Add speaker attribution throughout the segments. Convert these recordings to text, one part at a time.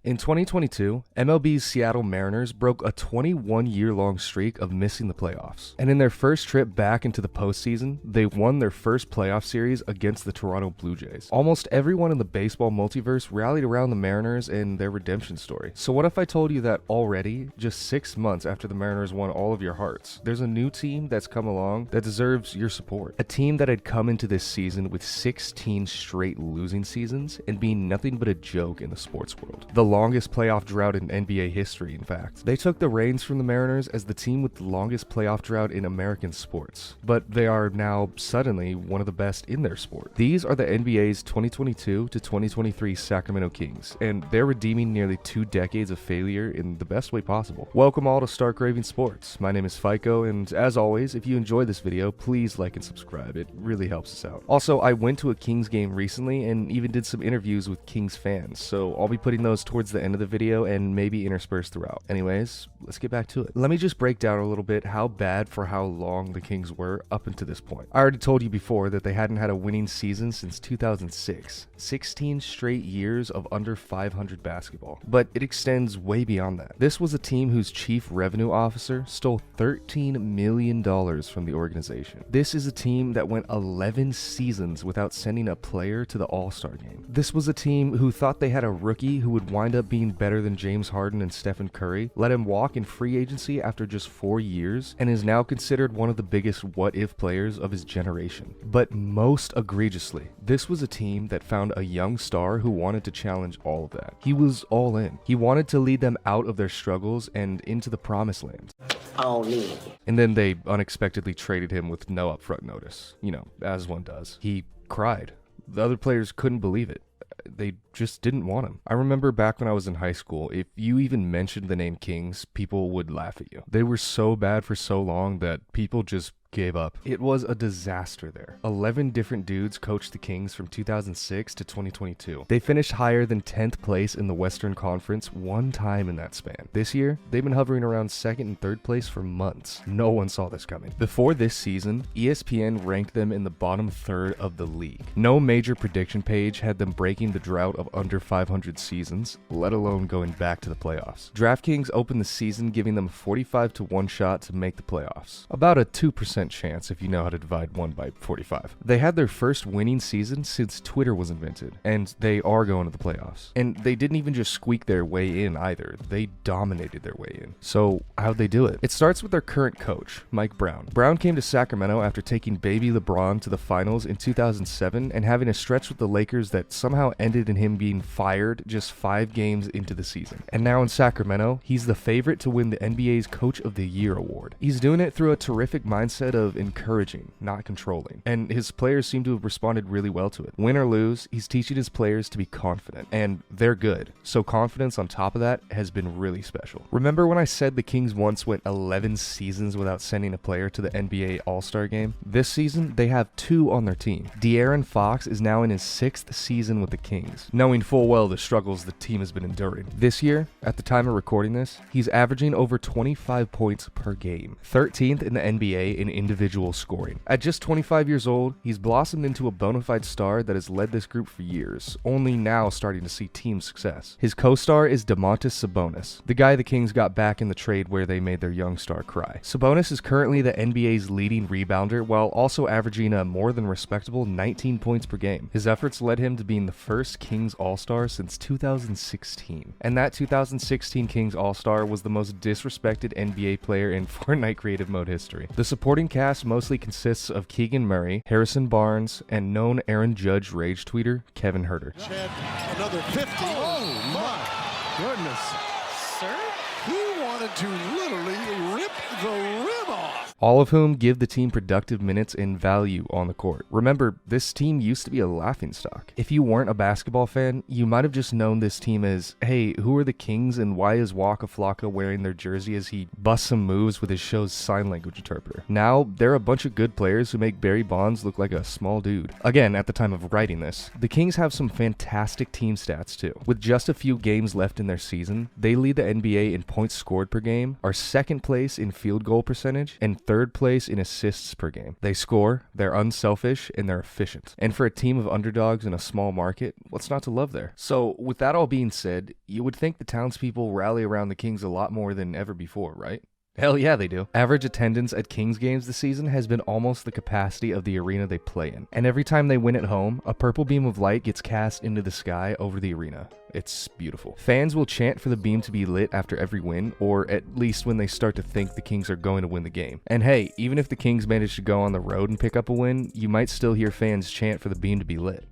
Speaker 1: In 2022, MLB's Seattle Mariners broke a 21-year-long streak of missing the playoffs. And in their first trip back into the postseason, they won their first playoff series against the Toronto Blue Jays. Almost everyone in the baseball multiverse rallied around the Mariners and their redemption story. So what if I told you that already, just 6 months after the Mariners won all of your hearts, there's a new team that's come along that deserves your support? A team that had come into this season with 16 straight losing seasons and being nothing but a joke in the sports world. The longest playoff drought in NBA history, in fact. They took the reins from the Mariners as the team with the longest playoff drought in American sports, but they are now suddenly one of the best in their sport. These are the NBA's 2022 to 2023 Sacramento Kings, and they're redeeming nearly 2 decades of failure in the best way possible. Welcome all to Raving Sports. My name is Fico, and as always, if you enjoyed this video, please like and subscribe. It really helps us out. Also, I went to a Kings game recently and even did some interviews with Kings fans, so I'll be putting those towards the end of the video and maybe interspersed throughout. Anyways, let's get back to it. Let me just break down a little bit how bad for how long the Kings were up until this point. I already told you before that they hadn't had a winning season since 2006. 16 straight years of under 500 basketball. But it extends way beyond that. This was a team whose chief revenue officer stole $13 million from the organization. This is a team that went 11 seasons without sending a player to the All-Star game. This was a team who thought they had a rookie who would wind up being better than James Harden and Stephen Curry, let him walk in free agency after just 4 years, and is now considered one of the biggest what-if players of his generation. But most egregiously, this was a team that found a young star who wanted to challenge all of that. He was all in. He wanted to lead them out of their struggles and into the promised land.
Speaker 2: Oh, me.
Speaker 1: And then they unexpectedly traded him with no upfront notice. You know, as one does. He cried. The other players couldn't believe it. They just didn't want him. I remember back when I was in high school, if you even mentioned the name Kings, people would laugh at you. They were so bad for so long that people just gave up. It was a disaster there. 11 different dudes coached the Kings from 2006 to 2022. They finished higher than 10th place in the Western Conference one time in that span. This year, they've been hovering around 2nd and 3rd place for months. No one saw this coming. Before this season, ESPN ranked them in the bottom 3rd of the league. No major prediction page had them breaking the drought of under 500 seasons, let alone going back to the playoffs. DraftKings opened the season giving them a 45-1 shot to make the playoffs. About a 2% chance if you know how to divide 1 by 45. They had their first winning season since Twitter was invented, and they are going to the playoffs. And they didn't even just squeak their way in either. They dominated their way in. So how'd they do it? It starts with their current coach, Mike Brown. Brown came to Sacramento after taking baby LeBron to the finals in 2007 and having a stretch with the Lakers that somehow ended in him being fired just 5 games into the season. And now in Sacramento, he's the favorite to win the NBA's Coach of the Year award. He's doing it through a terrific mindset of encouraging, not controlling. And his players seem to have responded really well to it. Win or lose, he's teaching his players to be confident, and they're good. So confidence on top of that has been really special. Remember when I said the Kings once went 11 seasons without sending a player to the NBA All-Star game? This season, they have 2 on their team. De'Aaron Fox is now in his 6th season with the Kings, knowing full well the struggles the team has been enduring. This year, at the time of recording this, he's averaging over 25 points per game, 13th in the NBA in individual scoring. At just 25 years old, he's blossomed into a bona fide star that has led this group for years, only now starting to see team success. His co-star is Domantas Sabonis, the guy the Kings got back in the trade where they made their young star cry. Sabonis is currently the NBA's leading rebounder while also averaging a more than respectable 19 points per game. His efforts led him to being the first Kings All-Star since 2016. And that 2016 Kings All-Star was the most disrespected NBA player in Fortnite creative mode history. The supporting cast mostly consists of Keegan Murray, Harrison Barnes, and known Aaron Judge rage tweeter Kevin Huerter.
Speaker 3: Another 50. Oh my goodness.
Speaker 2: Sir?
Speaker 3: He wanted to literally rip the rib off.
Speaker 1: All of whom give the team productive minutes and value on the court. Remember, this team used to be a laughingstock. If you weren't a basketball fan, you might have just known this team as, hey, who are the Kings and why is Waka Flocka wearing their jersey as he busts some moves with his show's sign language interpreter? Now, they're a bunch of good players who make Barry Bonds look like a small dude. Again, at the time of writing this, the Kings have some fantastic team stats too. With just a few games left in their season, they lead the NBA in points scored per game, are 2nd place in field goal percentage, and third place in assists per game. They score, they're unselfish, and they're efficient. And for a team of underdogs in a small market, what's not to love there? So, with that all being said, you would think the townspeople rally around the Kings a lot more than ever before, right? Hell yeah, they do. Average attendance at Kings games this season has been almost the capacity of the arena they play in. And every time they win at home, a purple beam of light gets cast into the sky over the arena. It's beautiful. Fans will chant for the beam to be lit after every win, or at least when they start to think the Kings are going to win the game. And hey, even if the Kings manage to go on the road and pick up a win, you might still hear fans chant for the beam to be lit.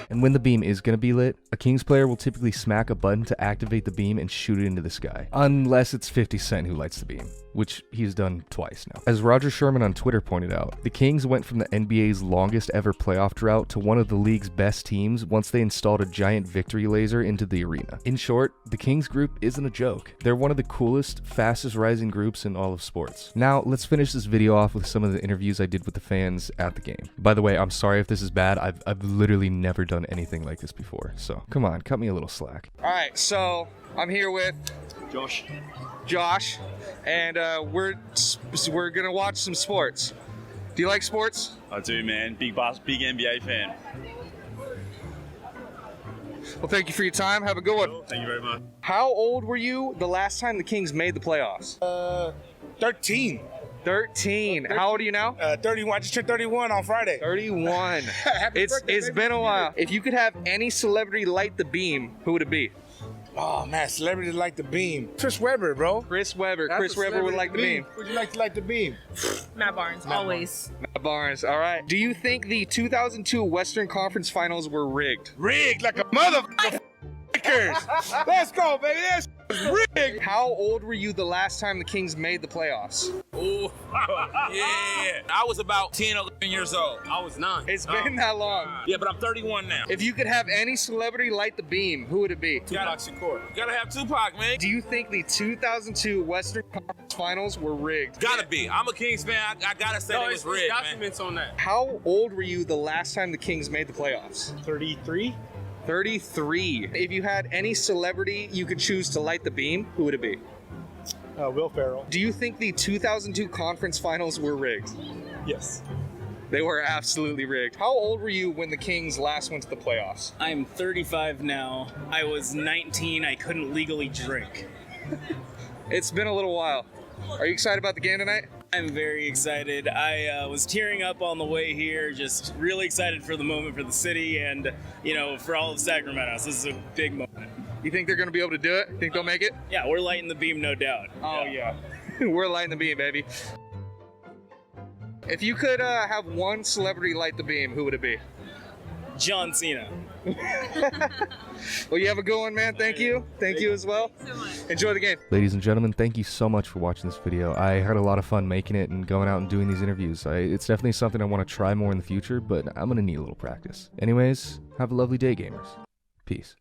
Speaker 1: And when the beam is going to be lit, a Kings player will typically smack a button to activate the beam and shoot it into the sky. Unless it's 50 Cent who lights the beam, which he's done twice now. As Roger Sherman on Twitter pointed out, the Kings went from the NBA's longest ever playoff drought to one of the league's best teams once they installed a giant victory laser into the arena. In short, the Kings group isn't a joke. They're one of the coolest, fastest rising groups in all of sports. Now, let's finish this video off with some of the interviews I did with the fans at the game. By the way, I'm sorry if this is bad. I've literally never done anything like this before, so come on, cut me a little slack.
Speaker 4: All right, so I'm here with Josh, and we're gonna watch some sports. Do you like sports?
Speaker 5: I do, man. Big NBA fan.
Speaker 4: Well, thank you for your time. Have a good one.
Speaker 5: Thank you very much.
Speaker 4: How old were you the last time the Kings made the playoffs?
Speaker 6: 13.
Speaker 4: 13. How old are you now?
Speaker 6: 31. I just turned 31 on Friday.
Speaker 4: 31.
Speaker 6: Happy birthday,
Speaker 4: It's
Speaker 6: baby.
Speaker 4: been a while. If you could have any celebrity light the beam, who would it be?
Speaker 6: Oh, man, celebrities like the beam. Chris Webber, bro.
Speaker 4: Chris Webber.
Speaker 6: That's
Speaker 4: Chris
Speaker 6: a
Speaker 4: Webber would
Speaker 6: celebrity
Speaker 4: like the beam.
Speaker 6: Would you like to like the beam?
Speaker 7: Matt Barnes, always.
Speaker 4: Matt Barnes. All right. Do you think the 2002 Western Conference Finals were rigged?
Speaker 6: Rigged like a motherfucker. Let's go, baby. That's rigged.
Speaker 4: How old were you the last time the Kings made the playoffs?
Speaker 8: Ooh, yeah. I was about 10, 11 years old. I was 9.
Speaker 4: It's been that long.
Speaker 8: Yeah, but I'm 31 now.
Speaker 4: If you could have any celebrity light the beam, who would it be?
Speaker 8: Tupac Shakur. Gotta have Tupac, man.
Speaker 4: Do you think the 2002 Western Conference Finals were rigged?
Speaker 8: Gotta be. I'm a Kings fan. I gotta say it was rigged, man.
Speaker 9: on that.
Speaker 4: How old were you the last time the Kings made the playoffs?
Speaker 6: 33.
Speaker 4: 33. If you had any celebrity you could choose to light the beam, who would it be?
Speaker 6: Will Ferrell.
Speaker 4: Do you think the 2002 conference finals were rigged?
Speaker 6: Yes.
Speaker 4: They were absolutely rigged. How old were you when the Kings last went to the playoffs?
Speaker 9: I'm 35 now. I was 19. I couldn't legally drink.
Speaker 4: It's been a little while. Are you excited about the game tonight?
Speaker 9: I'm very excited. I was tearing up on the way here, just really excited for the moment, for the city, and, you know, for all of Sacramento. So this is a big moment.
Speaker 4: You think they're going to be able to do it? Think they'll make it?
Speaker 9: Yeah, we're lighting the beam, no doubt.
Speaker 4: Oh, yeah. We're lighting the beam, baby. If you could have one celebrity light the beam, who would it be?
Speaker 9: John Cena.
Speaker 4: Well, you have a good one, man. Thank you. Thank you as well. Enjoy the game.
Speaker 1: Ladies and gentlemen, thank you so much for watching this video. I had a lot of fun making it and going out and doing these interviews. It's definitely something I want to try more in the future, but I'm going to need a little practice. Anyways, have a lovely day, gamers. Peace.